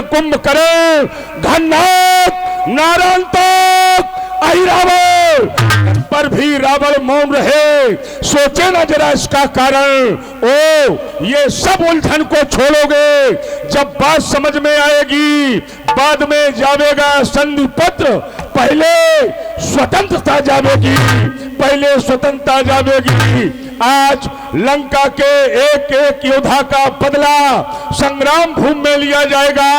कुंभकर्ण घननाथ नारायण तक रावण पर भी रावण मौन रहे। सोचे ना जरा इसका कारण। ओ ये सब उलझन को छोड़ोगे, जब बात समझ में आएगी बाद में जावेगा संधि पत्र। पहले स्वतंत्रता जावेगी, पहले स्वतंत्रता जावेगी। आज लंका के एक एक योद्धा का बदला संग्राम भूमि में लिया जाएगा।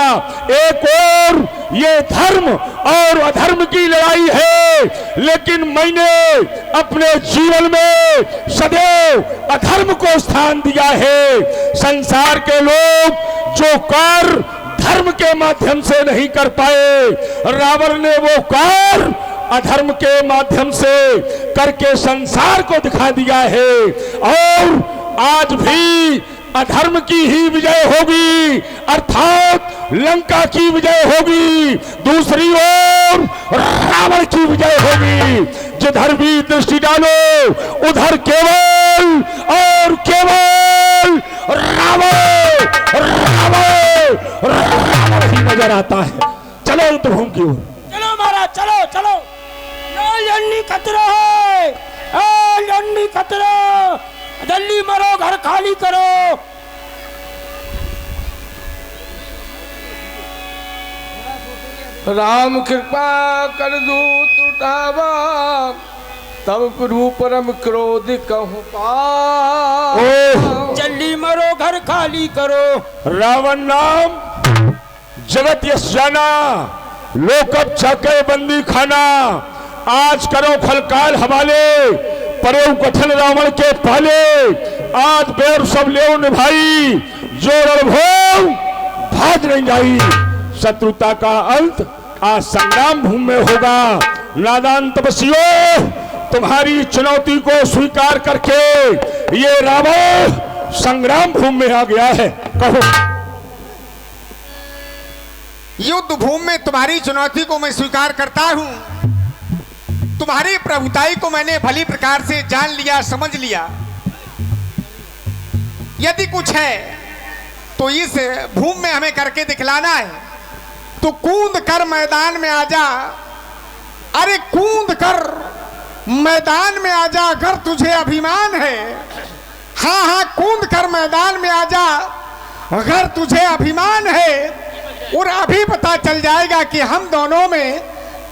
एक और ये धर्म और अधर्म की लड़ाई है, लेकिन मैंने अपने जीवन में सदैव अधर्म को स्थान दिया है। संसार के लोग जो कार्य धर्म के माध्यम से नहीं कर पाए, रावण ने वो कार्य अधर्म के माध्यम से करके संसार को दिखा दिया है। और आज भी अधर्म की ही विजय होगी, अर्थात लंका की विजय होगी। दूसरी ओर रावण की विजय होगी। जिधर भी दृष्टि डालो उधर केवल और केवल रावण रावण रावण ही नजर आता है। चलो युद्ध भूमि की ओर चलो महाराज, चलो चलो। लड़नी खतरा है, लड़नी खतरा। जल्दी मरो, घर खाली करो। राम कृपा कर दूत उठावा, तब प्रभु परम क्रोध कहूं पा। जल्दी मरो, घर खाली करो। रावण नाम जगत यश जाना, लोकब छके बंदी खाना। आज करो खलकाल हवाले, परे कठन रावण के पहले। आज बेर सब ले निभाई, जो रणभूमि भाज नहीं जाई। शत्रुता का अंत आज संग्राम भूमि में होगा। नादान तपस्वियों, तुम्हारी चुनौती को स्वीकार करके ये रावण संग्राम भूमि में आ गया है। कहो। युद्ध भूमि में तुम्हारी चुनौती को मैं स्वीकार करता हूं। तुम्हारी प्रभुताई को मैंने भली प्रकार से जान लिया, समझ लिया। यदि कुछ है तो इस भूमि में हमें करके दिखलाना है। तो कूद कर मैदान में आजा, अरे कूद कर मैदान में आजा अगर तुझे अभिमान है। हाँ हाँ, कूद कर मैदान में आजा अगर तुझे अभिमान है। और अभी पता चल जाएगा कि हम दोनों में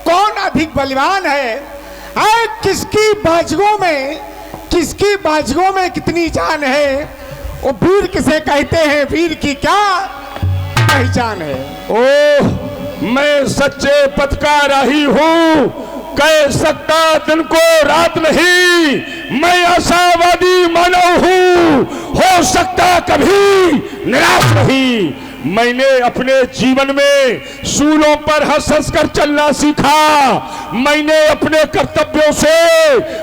कौन अधिक बलवान है। किसकी बाजुओं में कितनी जान है। वो वीर किसे कहते हैं, वीर की क्या पहचान है। ओह, मैं सच्चे पथ का राही हूँ, कह सकता दिन को रात नहीं। मैं आशावादी मानव हूँ, हो सकता कभी निराश नहीं। मैंने अपने जीवन में सूलों पर हंस हंस कर चलना सीखा। मैंने अपने कर्तव्यों से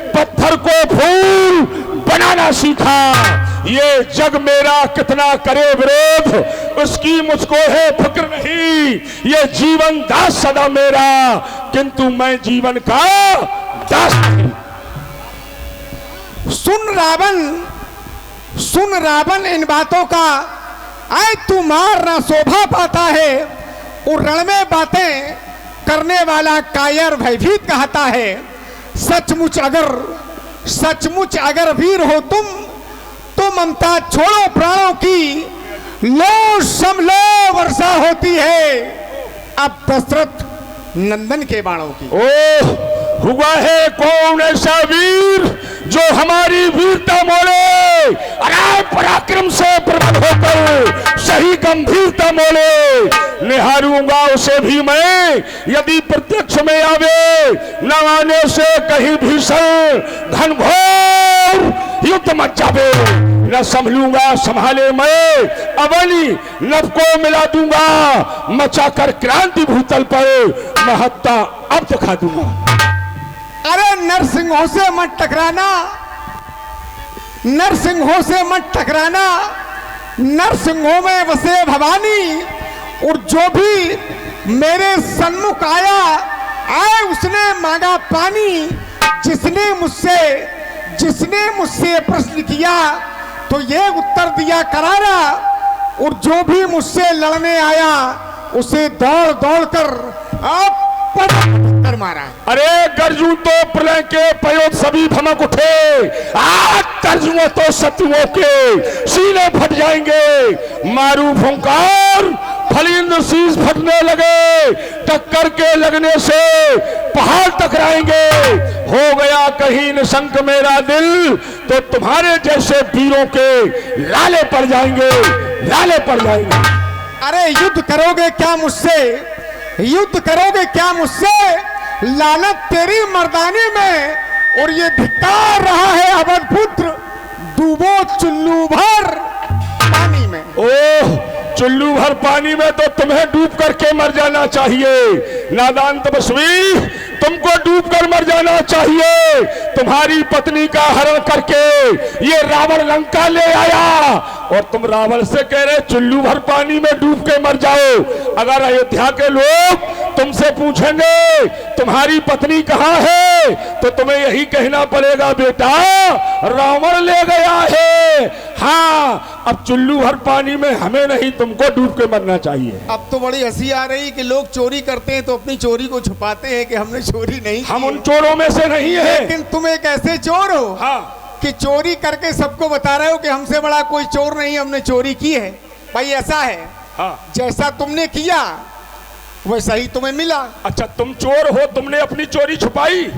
पत्थर को फूल बनाना सीखा। ये जग मेरा कितना करे विरोध, उसकी मुझको है फिक्र नहीं। ये जीवन दास सदा मेरा, किंतु मैं जीवन का दास नहीं। सुन रावण इन बातों का, आए तू मारना शोभा पाता है। और रण में बातें करने वाला कायर भयभीत कहता है। सचमुच अगर वीर हो तुम, तो ममता छोड़ो प्राणों की, लो समलो वर्षा होती है अब दशरथ नंदन के बाणों की। ओह, हुआ है कौन ऐसा वीर जो हमारी वीरता मोले, अरे पराक्रम से प्रबल होकर सही गंभीरता मोले। निहारूंगा उसे भी मैं, यदि प्रत्यक्ष में आवे, न आने से कहीं भीषण घनघोर युद्ध मच जावे। न संभलूंगा संभाले मैं, अवनी नभ को मिला दूंगा, मचाकर क्रांति भूतल पर महत्ता अब दिखा दूंगा। अरे नरसिंहों से मत टकराना, नरसिंहों से मत टकराना। नरसिंहों में वसे भवानी, और जो भी मेरे सन्मुख आए उसने मांगा पानी। जिसने मुझसे प्रश्न किया तो ये उत्तर दिया करारा, और जो भी मुझसे लड़ने आया उसे दौड़ दौड़ कर आप पटक मारा। अरे गर्जू तो प्रलय के पयोत सभी भमक उठे, आज तर्जुओं तो शत्रुओं के सीने फट जाएंगे। मारू फुंकार फलिंद शीश फटने लगे, टक्कर के लगने से पहाड़ टकराएंगे। हो गया कहीं निशंक मेरा दिल, तो तुम्हारे जैसे वीरों के लाले पड़ जाएंगे, लाले पड़ जाएंगे। अरे युद्ध करोगे क्या मुझसे, युद्ध करोगे क्या मुझसे, लानत तेरी मर्दानी में। और ये धिक्कार रहा है अवध पुत्र, डूबो चुल्लू भर पानी में। ओह, चुल्लू भर पानी में तो तुम्हें डूब करके मर जाना चाहिए। नादान तपस्वी, तुमको डूब कर मर जाना चाहिए। तुम्हारी पत्नी का हरण करके ये रावण लंका ले आया, और तुम रावण से कह रहे चुल्लू भर पानी में डूब के मर जाओ। अगर अयोध्या के लोग तुमसे पूछेंगे तुम्हारी पत्नी कहाँ है, तो तुम्हें यही कहना पड़ेगा बेटा रावण ले गया है। हाँ, अब चुल्लू भर पानी में हमें नहीं, तुमको डूब के मरना चाहिए। अब तो बड़ी हंसी आ रही कि लोग चोरी करते हैं तो अपनी चोरी को छुपाते हैं कि हमने चोरी नहीं हम की उन चोरों में से नहीं है। लेकिन तुम एक ऐसे चोर हो हाँ, कि चोरी करके सबको बता रहे हो कि हमसे बड़ा कोई चोर नहीं, हमने चोरी की है। भाई ऐसा है, हाँ। जैसा तुमने किया वैसा ही तुम्हें मिला। अच्छा, तुम चोर हो, तुमने अपनी चोरी छुपाई।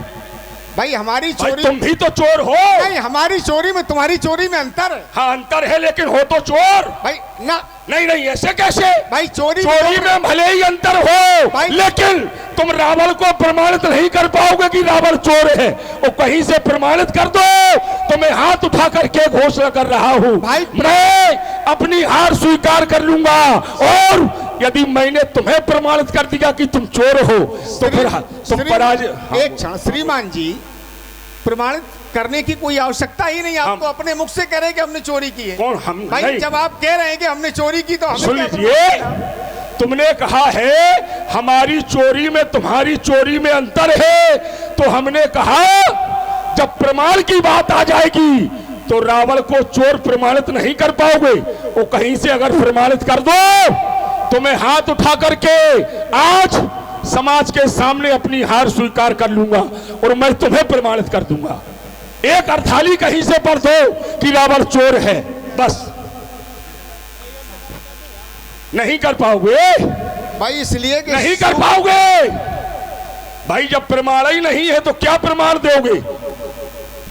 भाई हमारी भाई चोरी, तुम भी तो चोर हो। नहीं हमारी चोरी में तुम्हारी चोरी में अंतर है। हाँ, अंतर है, लेकिन हो तो चोर। भाई ना, नहीं नहीं, ऐसे कैसे? भाई चोरी में भले ही अंतर हो, भाई- लेकिन तुम रावण को प्रमाणित नहीं कर पाओगे कि रावण चोर है। वो कहीं से प्रमाणित कर दो, तो मैं हाथ उठा करके घोषणा कर रहा हूँ, भाई- मैं अपनी हार स्वीकार कर लूंगा। और यदि मैंने तुम्हें प्रमाणित कर दिया कि तुम चोर हो, तो फिर तुम पराजय। एक क्षण श्रीमान जी, प्रमाणित करने की कोई आवश्यकता ही नहीं। आप तो अपने मुख से कह रहे हैं कि हमने चोरी की है। कौन? हम भाई नहीं। जब आप कह रहे हैं कि हमने चोरी की तो हमें सुन क्या लीजिए, तुमने कहा है हमारी चोरी में तुम्हारी चोरी में अंतर है, तो हमने कहा जब प्रमाण की बात आ जाएगी तो रावण को चोर प्रमाणित नहीं कर पाओगे। वो कहीं से अगर प्रमाणित कर दो तो मैं हाथ उठा करके आज समाज के सामने अपनी हार स्वीकार कर लूंगा और मैं तुम्हें प्रमाणित कर दूंगा। एक अर्थाली कहीं से पढ़ दो कि रावण चोर है, बस। नहीं कर पाओगे भाई, इसलिए कि नहीं कर पाओगे भाई। जब प्रमाण ही नहीं है तो क्या प्रमाण दोगे?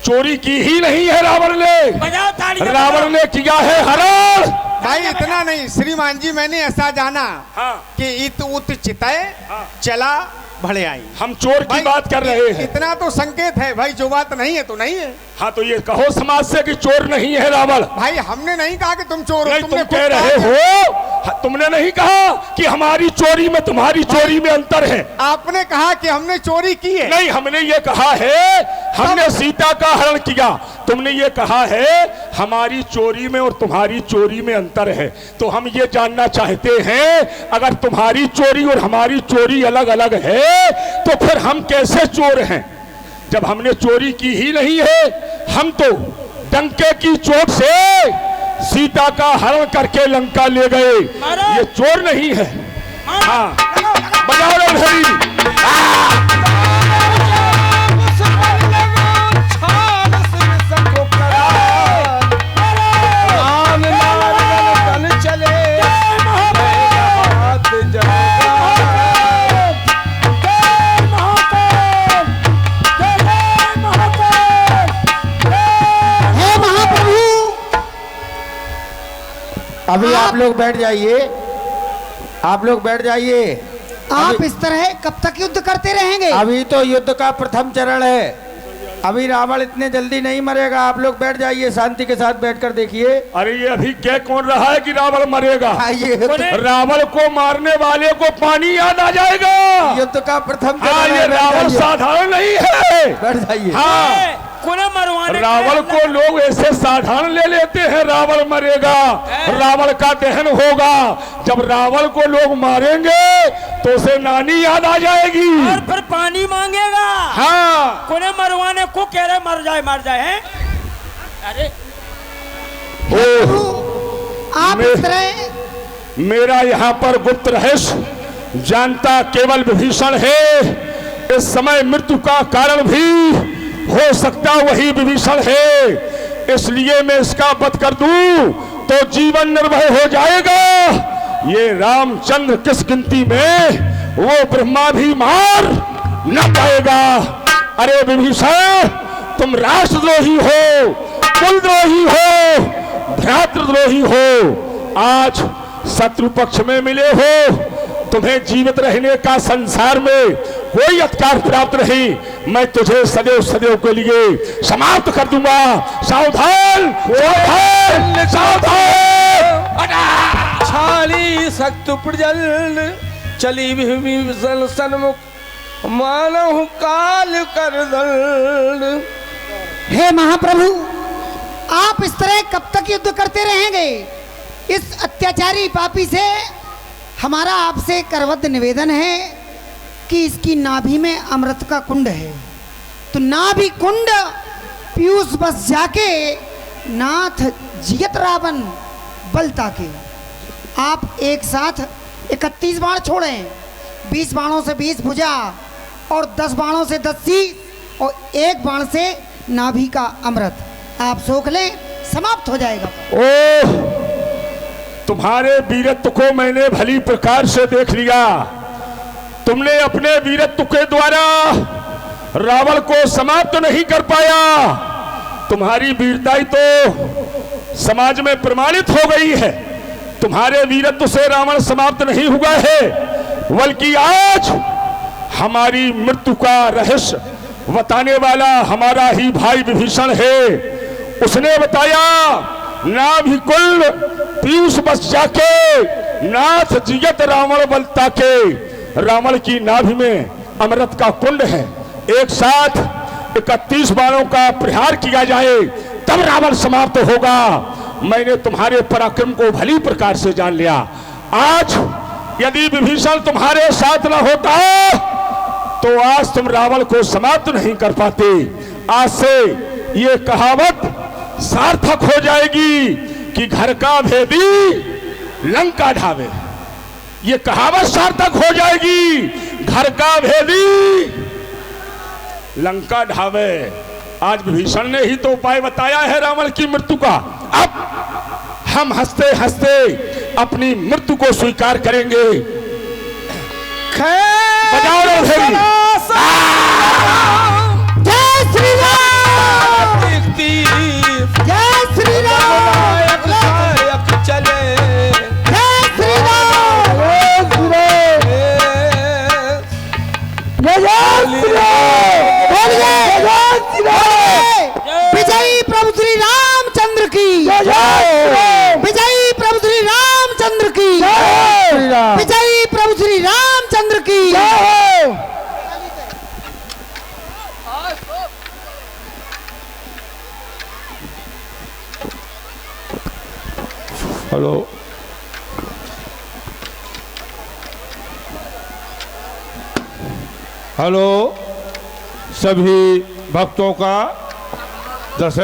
चोरी की ही नहीं है रावण ने, बजाओ ताली। रावण ने किया है हरण। भाई इतना नहीं श्रीमान जी, मैंने ऐसा जाना हाँ। कि इत उत चितय चला भले आई। हम चोर की भाई, बात कर रहे हैं। इतना तो संकेत है भाई, जो बात नहीं है तो नहीं है। हाँ, तो ये कहो समाज से कि चोर नहीं है रावण। भाई हमने नहीं कहा कि तुम चोर हो, नहीं, तुम तुमने कह खुद रहे कहा हो, तुमने नहीं कहा कि हमारी चोरी में तुम्हारी चोरी में अंतर है। आपने कहा कि हमने चोरी की है। नहीं, हमने ये कहा है हमने सीता का हरण किया। तुमने ये कहा है हमारी चोरी में और तुम्हारी चोरी में अंतर है। तो हम ये जानना चाहते हैं, अगर तुम्हारी चोरी और हमारी चोरी अलग अलग है तो फिर हम कैसे चोर हैं? जब हमने चोरी की ही नहीं है, हम तो डंके की चोट से सीता का हरण करके लंका ले गए। ये चोर नहीं है। हाँ, बजाओ रे घड़ी। अभी आप लोग बैठ जाइए, आप लोग बैठ जाइए। आप इस तरह कब तक युद्ध करते रहेंगे? अभी तो युद्ध का प्रथम चरण है, अभी रावण इतने जल्दी नहीं मरेगा। आप लोग बैठ जाइए, शांति के साथ बैठकर देखिए। अरे ये अभी क्या कौन रहा है कि रावण मरेगा? आइए, रावण को मारने वाले को पानी याद आ जाएगा। युद्ध का प्रथम हाँ, चरण ये है, बैठ रावण जाइए। साधारण नहीं है। बैठ जाइए। हाँ, कोने मरवाने रावण को लोग ऐसे साधारण ले लेते हैं, रावण मरेगा, रावण का दहन होगा। जब रावण को लोग मारेंगे तो उसे नानी याद आ जाएगी और फिर पानी मांगेगा। हाँ, कोने मरवाने को कह रहे मर जाए हैं। अरे आप इस तरह मेरा यहाँ पर गुप्त रहस्य जानता केवल विभीषण है। इस समय मृत्यु का कारण भी हो सकता वही विभीषण है, इसलिए मैं इसका वध कर दूं तो जीवन निर्भय हो जाएगा। ये रामचंद्र किस गिनती में, वो ब्रह्मा भी मार न पाएगा। अरे विभीषण, तुम राष्ट्रद्रोही हो, कुलद्रोही हो, भ्रातृद्रोही हो, आज शत्रु पक्ष में मिले हो, तुम्हें जीवित रहने का संसार में कोई अधिकार प्राप्त नहीं। मैं तुझे सदैव सदैव के लिए समाप्त कर दूंगा। सावधान सावधान सावधान। छाली सख्त प्रजल चली विभीषण सन्मुख, मानहु काल कर दंड। हे महाप्रभु, आप इस तरह कब तक युद्ध करते रहेंगे? इस अत्याचारी पापी से हमारा आपसे करबद्ध निवेदन है कि इसकी नाभि में अमृत का कुंड है, तो नाभि कुंड पीयूष बस जाके नाथ जियत रावण बल ताके। आप एक साथ 31 बाण छोड़ें, 20 बाणों से 20 भुजा और 10 बाणों से 10 शीश और 1 बाण से नाभि का अमृत आप सोख लें, समाप्त हो जाएगा। ओह, तुम्हारे वीरत्व को मैंने भली प्रकार से देख लिया। तुमने अपने वीरत्व के द्वारा रावण को समाप्त नहीं कर पाया। तुम्हारी वीरता तो समाज में प्रमाणित हो गई है। तुम्हारे वीरत्व से रावण समाप्त नहीं हुआ है, बल्कि आज हमारी मृत्यु का रहस्य बताने वाला हमारा ही भाई विभीषण है। उसने बताया, नाभि कुल पीयूष बस जाके नाथ जियत रावण बल ताके। रावण की नाभि में अमृत का कुंड है। एक साथ 31 बाणों का प्रहार किया जाए तब रावण समाप्त होगा। मैंने तुम्हारे पराक्रम को भली प्रकार से जान लिया। आज यदि विभीषण तुम्हारे साथ न होता तो आज तुम रावण को समाप्त नहीं कर पाते। आज से ये कहावत सार्थक हो जाएगी कि घर का भेदी लंका ढावे। ये कहावत सार्थक हो जाएगी, घर का भेदी लंका ढावे। आज विभीषण ने ही तो उपाय बताया है रावण की मृत्यु का। अब हम हंसते हंसते अपनी मृत्यु को स्वीकार करेंगे। बजाओ रे भेरी। जय श्री राम, जय श्री राम, चले जय श्री राम, विजयी प्रभु श्री रामचंद्र की, विजयी प्रभु श्री रामचंद्र की, विजयी प्रभु श्री रामचंद्र की। हेलो, हेलो, सभी भक्तों का दशहरा